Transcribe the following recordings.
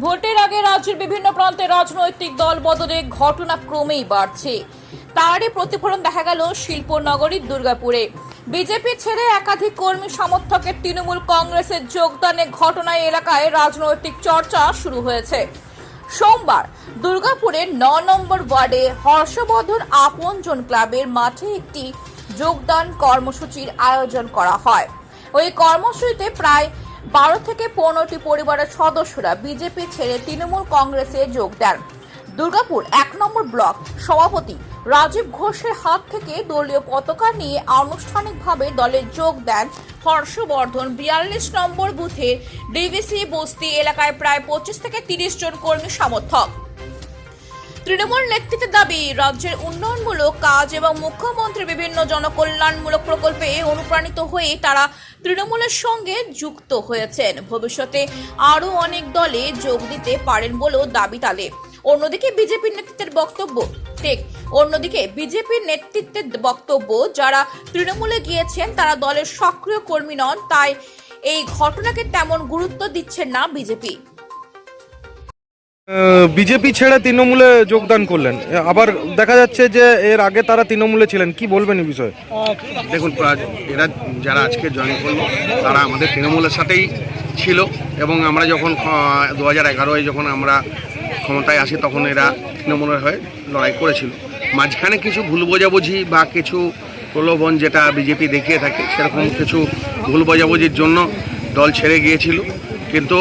ভোটের আগে রাজ্যের বিভিন্ন প্রান্তে রাজনৈতিক দল বদলের ঘটনা ক্রমেই বাড়ছে। তারই প্রতিফলন দেখা গেল শিল্পনগরীর দুর্গাপুরে। বিজেপি ছেড়ে একাধিক কর্মী সমর্থকের তৃণমূল কংগ্রেসের যোগদানের ঘটনায় এলাকায় রাজনৈতিক চর্চা শুরু হয়েছে। সোমবার দুর্গাপুরের ৯ নম্বর ওয়ার্ডে হর্ষবর্ধন আপনজন ক্লাবের মাঠে একটি যোগদান কর্মসূচির আয়োজন করা হয়। ওই কর্মসূচিতে প্রায় 12 থেকে 15টি পরিবারের সদস্যরা বিজেপি ছেড়ে তৃণমূল কংগ্রেসে যোগ দেন। দুর্গাপুর 1 নম্বর ব্লক সভাপতি রাজীব ঘোষের হাত থেকে দলীয় পতাকা নিয়ে আনুষ্ঠানিকভাবে দলে যোগ দেন হর্ষবর্ধন 42 নম্বর বুথের ডিভিসি বস্তি এলাকায় প্রায় 25 থেকে 30 জন কর্মী সমর্থক। তৃণমূল নেতৃত্বের দাবি, রাজ্যের উন্নয়নমূলক কাজ এবং মুখ্যমন্ত্রীর বিভিন্ন জনকল্যাণমূলক প্রকল্পে অনুপ্রাণিত হয়ে তারা তৃণমূলের সঙ্গে যুক্ত হয়েছেন। ভবিষ্যতে আরও অনেক দলে যোগ দিতে পারেন বলেও দাবি তাদের। অন্যদিকে বিজেপির নেতৃত্বের বক্তব্য, যারা তৃণমূলে গিয়েছেন তারা দলের সক্রিয় কর্মী নন, তাই এই ঘটনাকে তেমন গুরুত্ব দিচ্ছেন না বিজেপি। বিজেপি ছেড়ে তৃণমূলে যোগদান করলেন, আবার দেখা যাচ্ছে যে এর আগে তারা তৃণমূলে ছিলেন, কি বলবেন এই বিষয়ে? দেখুন, এরা যারা আজকে জয়েন করলো তারা আমাদের তৃণমূলের সাথেই ছিল এবং আমরা যখন 2011-এ যখন আমরা ক্ষমতায় আসি তখন এরা তৃণমূলের হয়ে লড়াই করেছিল। মাঝখানে কিছু ভুল বোঝাবুঝি বা কিছু প্রলোভন যেটা বিজেপি দেখিয়ে থাকে, সেরকম কিছু ভুল বোঝাবুঝির জন্য দল ছেড়ে গিয়েছিল। কিন্তু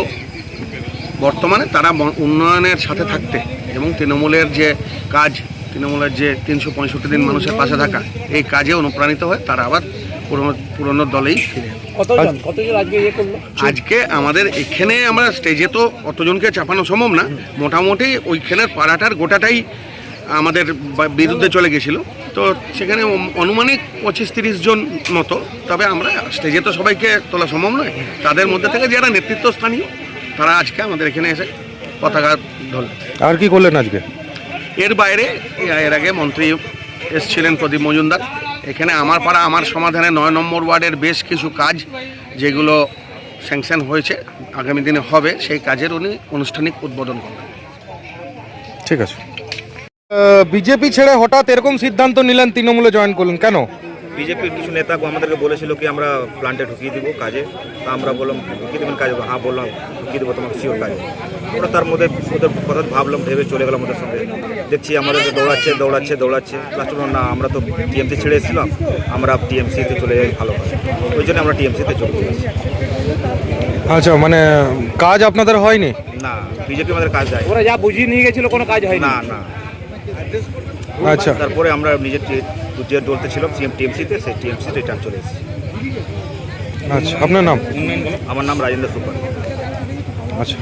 বর্তমানে তারা উন্নয়নের সাথে থাকতে এবং তৃণমূলের যে কাজ, তৃণমূলের যে 365 দিন মানুষের পাশে থাকা, এই কাজে অনুপ্রাণিত হয়ে তারা আবার পুরনো দলেই ফিরে। আজকে আমাদের এখানে আমরা স্টেজে তো অতজনকে চাপানো সম্ভব না, মোটামুটি ওইখানের পাড়াটার গোটাটাই আমাদের বিরুদ্ধে চলে গেছিল। তো সেখানে অনুমানিক 25-30 জন মতো, তবে আমরা স্টেজে তো সবাইকে তোলা সম্ভব নয়। তাদের মধ্যে থেকে যারা নেতৃত্বস্থানীয় তারা আজকে আমাদের এখানে এসে পতাকা ধরল। আর কি করলেন আজকে? এর বাইরে এর আগে মন্ত্রী এসেছিলেন প্রদীপ মজুমদার। এখানে আমার পাড়া আমার সমাধানে 9 নম্বর ওয়ার্ডের বেশ কিছু কাজ যেগুলো স্যাংশন হয়েছে, আগামী দিনে হবে, সেই কাজের উনি আনুষ্ঠানিক উদ্বোধন করবেন। ঠিক আছে। বিজেপি ছেড়ে হঠাৎ এরকম সিদ্ধান্ত নিলেন, তৃণমূলে জয়েন করলেন, কেন? বিজেপির কিছু নেতা আমাদেরকে বলেছিল কি আমরা প্ল্যান্টে ঢুকিয়ে দিব কাজে, তা আমরা বললাম ঢুকিয়ে দেবেন কাজে? হ্যাঁ বললাম ঢুকিয়ে দেবো তোমাকে শিওর কাজে। আমরা তার মধ্যে ওদের কথা ভাবলাম, ভেবে চলে গেলাম ওদের সঙ্গে। দেখছি আমাদেরকে দৌড়াচ্ছে লাস্ট না, আমরা তো টিএমসি ছেড়ে এসেছিলাম, আমরা টিএমসিতে চলে যাই ভালো হয়, ওই জন্য আমরা টিএমসিতে চলে গেছি। আচ্ছা, মানে কাজ আপনাদের হয়নি? না, বিজেপি আমাদের কাজ দেয়। ওরা যা বুঝিয়ে নিয়ে গেছিল কোনো কাজ হয় না। আচ্ছা, তারপরে আমরা নিজের যে দলতে ছিলাম টিএমসিতে, সেই টিএমসিতে রিটার্ন চলে এসেছি। আচ্ছা, আপনার নাম? আমার নাম রাজেন্দ্র সুপার। আচ্ছা।